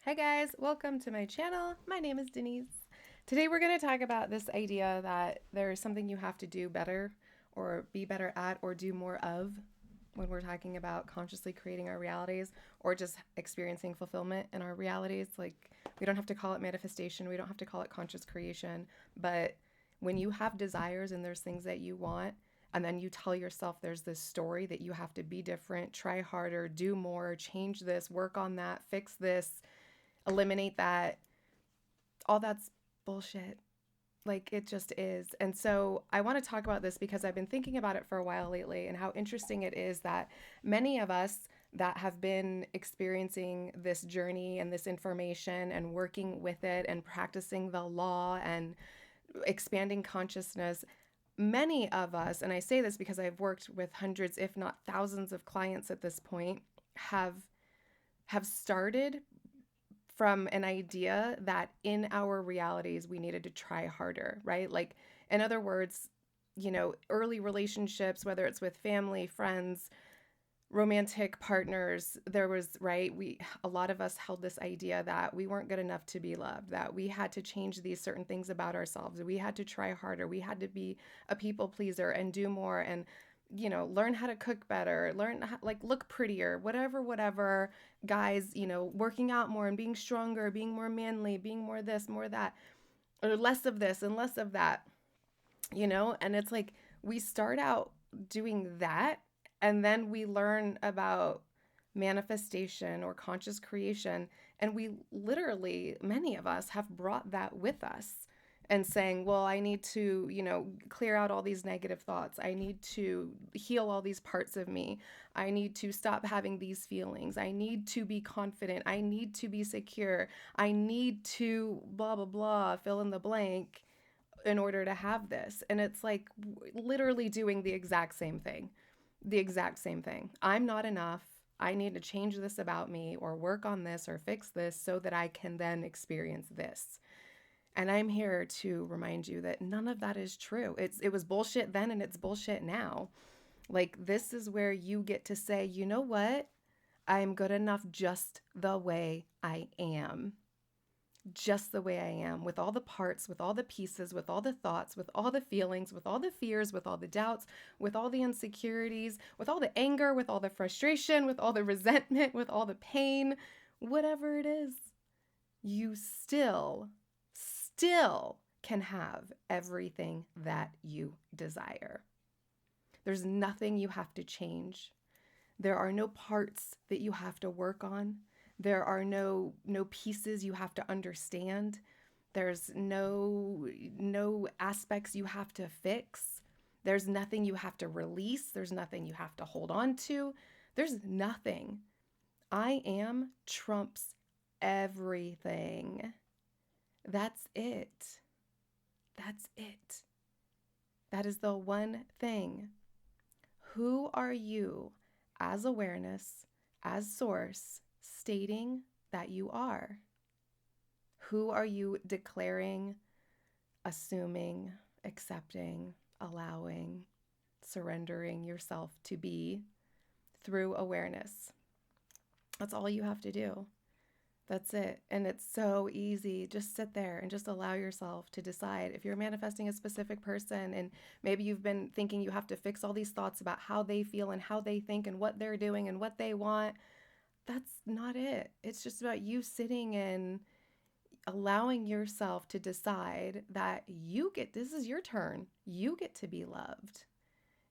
Hi guys, welcome to my channel. My name is Denise. Today we're going to talk about this idea that there's something you have to do better or be better at or do more of when we're talking about consciously creating our realities or just experiencing fulfillment in our realities. Like, we don't have to call it manifestation, we don't have to call it conscious creation, but when you have desires and there's things that you want, and then you tell yourself there's this story that you have to be different, try harder, do more, change this, work on that, fix this, eliminate that, all that's bullshit. Like, it just is. And so I want to talk about this because I've been thinking about it for a while lately and how interesting it is that many of us that have been experiencing this journey and this information and working with it and practicing the law and expanding consciousness, many of us, and I say this because I've worked with hundreds, if not thousands of clients at this point, have started from an idea that in our realities we needed to try harder, right? Like, in other words, early relationships, whether it's with family, friends, romantic partners, there was, right, a lot of us held this idea that we weren't good enough to be loved, that we had to change these certain things about ourselves, we had to try harder, we had to be a people pleaser and do more, and learn how to cook better, learn how, like, look prettier, whatever. Guys, working out more and being stronger, being more manly, being more this, more that, or less of this and less of that, and it's like we start out doing that, and then we learn about manifestation or conscious creation, and we literally, many of us have brought that with us and saying, well, I need to, clear out all these negative thoughts. I need to heal all these parts of me. I need to stop having these feelings. I need to be confident. I need to be secure. I need to blah, blah, blah, fill in the blank in order to have this. And it's like literally doing the exact same thing. The exact same thing. I'm not enough. I need to change this about me or work on this or fix this so that I can then experience this. And I'm here to remind you that none of that is true. It was bullshit then and it's bullshit now. Like, this is where you get to say, you know what? I'm good enough just the way I am. Just the way I am, with all the parts, with all the pieces, with all the thoughts, with all the feelings, with all the fears, with all the doubts, with all the insecurities, with all the anger, with all the frustration, with all the resentment, with all the pain, whatever it is, you still can have everything that you desire. There's nothing you have to change. There are no parts that you have to work on. There are no pieces you have to understand. There's no aspects you have to fix. There's nothing you have to release. There's nothing you have to hold on to. There's nothing. I am trumps everything. That's it. That's it. That is the one thing. Who are you as awareness, as source, stating that you are? Who are you declaring, assuming, accepting, allowing, surrendering yourself to be through awareness? That's all you have to do. That's it. And it's so easy. Just sit there and just allow yourself to decide. If you're manifesting a specific person and maybe you've been thinking you have to fix all these thoughts about how they feel and how they think and what they're doing and what they want, that's not it. It's just about you sitting and allowing yourself to decide that this is your turn. You get to be loved.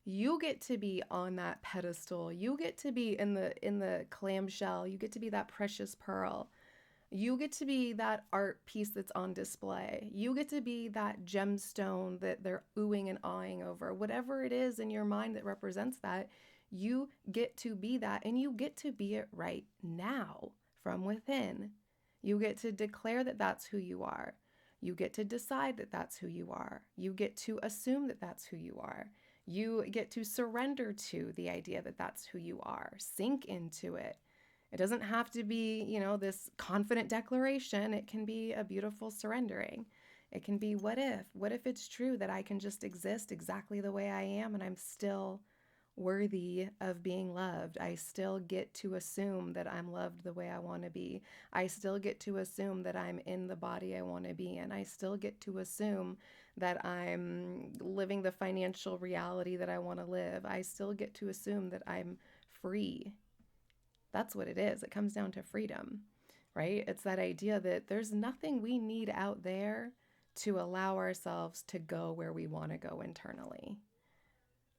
You get to be on that pedestal. You get to be in the clamshell. You get to be that precious pearl. You get to be that art piece that's on display. You get to be that gemstone that they're oohing and awing over. Whatever it is in your mind that represents that, you get to be that, and you get to be it right now from within. You get to declare that that's who you are. You get to decide that that's who you are. You get to assume that that's who you are. You get to surrender to the idea that that's who you are. Sink into it. It doesn't have to be, this confident declaration. It can be a beautiful surrendering. It can be, what if it's true that I can just exist exactly the way I am and I'm still worthy of being loved. I still get to assume that I'm loved the way I want to be. I still get to assume that I'm in the body I want to be in. I still get to assume that I'm living the financial reality that I want to live. I still get to assume that I'm free. That's what it is. It comes down to freedom, right? It's that idea that there's nothing we need out there to allow ourselves to go where we want to go internally.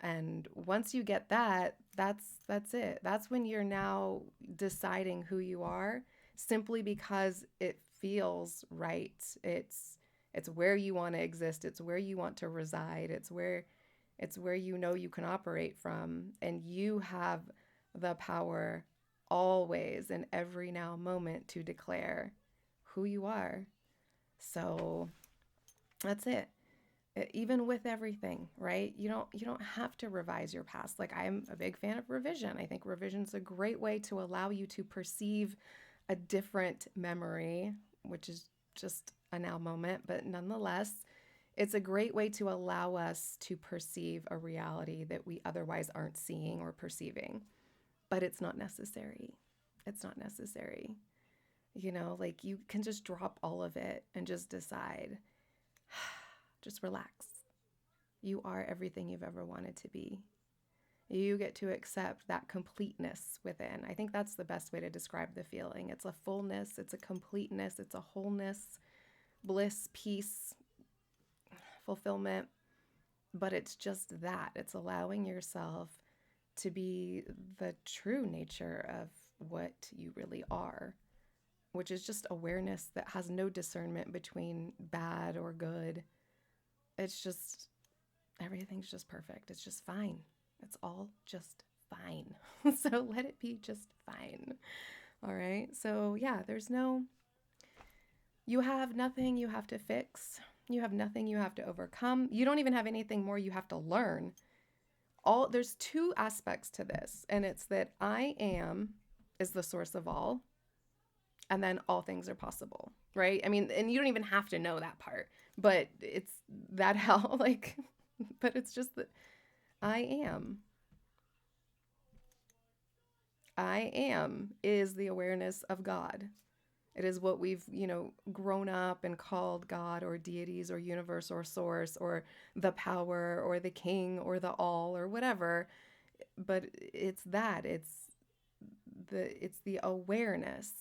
And once you get that, that's it. That's when you're now deciding who you are simply because it feels right. It's where you want to exist. It's where you want to reside. It's where you know you can operate from, and you have the power always in every now moment to declare who you are. So that's it. Even with everything, right? You don't have to revise your past. Like, I'm a big fan of revision. I think revision's a great way to allow you to perceive a different memory, which is just a now moment, but nonetheless, it's a great way to allow us to perceive a reality that we otherwise aren't seeing or perceiving. But it's not necessary. It's not necessary. Like, you can just drop all of it and just decide, just relax. You are everything you've ever wanted to be. You get to accept that completeness within. I think that's the best way to describe the feeling. It's a fullness, it's a completeness, it's a wholeness, bliss, peace, fulfillment. But it's just that. It's allowing yourself to be the true nature of what you really are, which is just awareness that has no discernment between bad or good. It's just, everything's just perfect. It's just fine. It's all just fine. So let it be just fine. All right. So yeah, you have nothing you have to fix. You have nothing you have to overcome. You don't even have anything more you have to learn. There's two aspects to this, and it's that I am is the source of all, and then all things are possible, right? I mean, and you don't even have to know that part, but it's that how, like, but it's just that I am. I am is the awareness of God. It is what we've, grown up and called God or deities or universe or source or the power or the king or the all or whatever. But it's that. It's the awareness.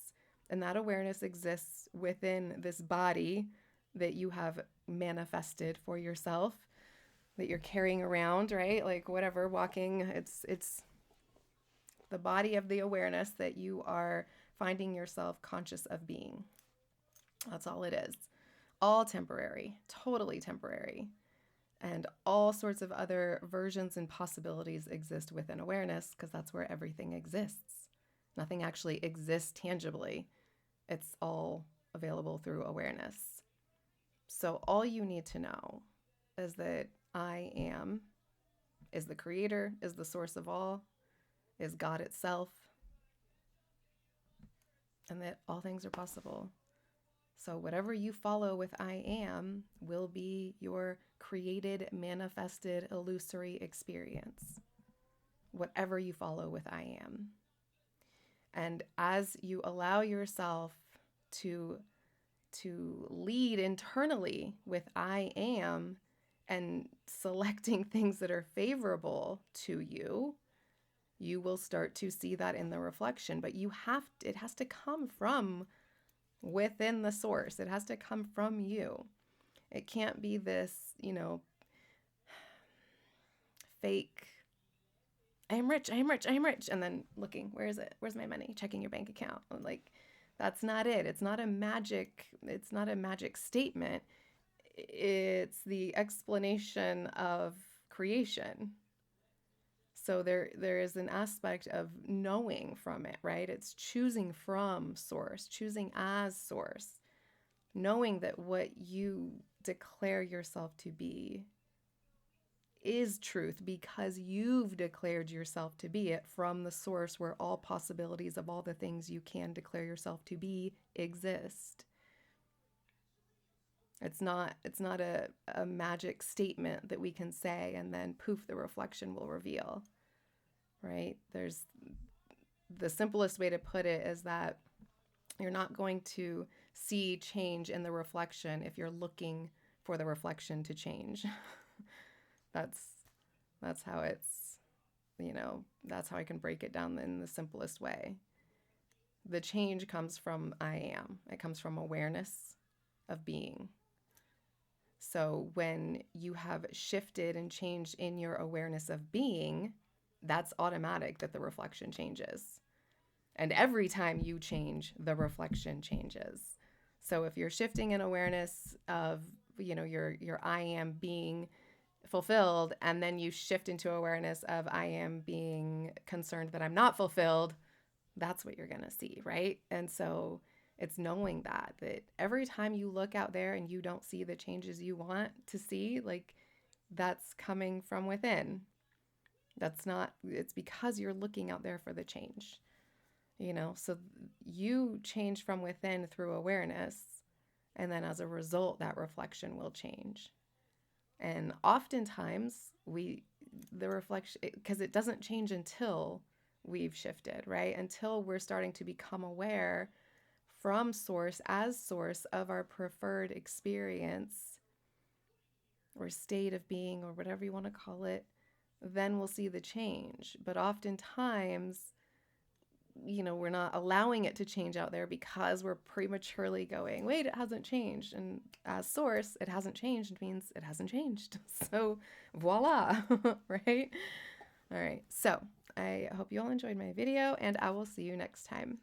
And that awareness exists within this body that you have manifested for yourself, that you're carrying around, right? Like, whatever, walking, it's the body of the awareness that you are finding yourself conscious of being. That's all it is. All temporary, totally temporary. And all sorts of other versions and possibilities exist within awareness, because that's where everything exists. Nothing actually exists tangibly. It's all available through awareness. So all you need to know is that I am is the creator, is the source of all, is God itself, and that all things are possible. So whatever you follow with I am will be your created, manifested, illusory experience. Whatever you follow with I am. And as you allow yourself to lead internally with I am and selecting things that are favorable to you, you will start to see that in the reflection. But it has to come from within the source. It has to come from you. It can't be this, fake, I am rich, I am rich, I am rich. And then looking, where is it? Where's my money? Checking your bank account. Like, that's not it. It's not a magic statement. It's the explanation of creation. So there is an aspect of knowing from it, right? It's choosing from source, choosing as source, knowing that what you declare yourself to be is truth because you've declared yourself to be it from the source where all possibilities of all the things you can declare yourself to be exist. It's not a magic statement that we can say and then poof, the reflection will reveal. right? There's the simplest way to put it is that you're not going to see change in the reflection if you're looking for the reflection to change. that's that's how it's, that's how I can break it down in the simplest way. The change comes from I am. It comes from awareness of being. So when you have shifted and changed in your awareness of being, that's automatic that the reflection changes. And every time you change, the reflection changes. So if you're shifting in awareness of, your I am being fulfilled, and then you shift into awareness of I am being concerned that I'm not fulfilled, that's what you're going to see, right? And so it's knowing that every time you look out there and you don't see the changes you want to see, like, that's coming from within. That's not, it's because you're looking out there for the change, so you change from within through awareness. And then as a result, that reflection will change. And oftentimes the reflection, because it doesn't change until we've shifted, right? Until we're starting to become aware from source as source of our preferred experience or state of being or whatever you want to call it, then we'll see the change. But oftentimes, we're not allowing it to change out there because we're prematurely going, wait, it hasn't changed. And as source, it hasn't changed means it hasn't changed. So voila, right? All right. So I hope you all enjoyed my video, and I will see you next time.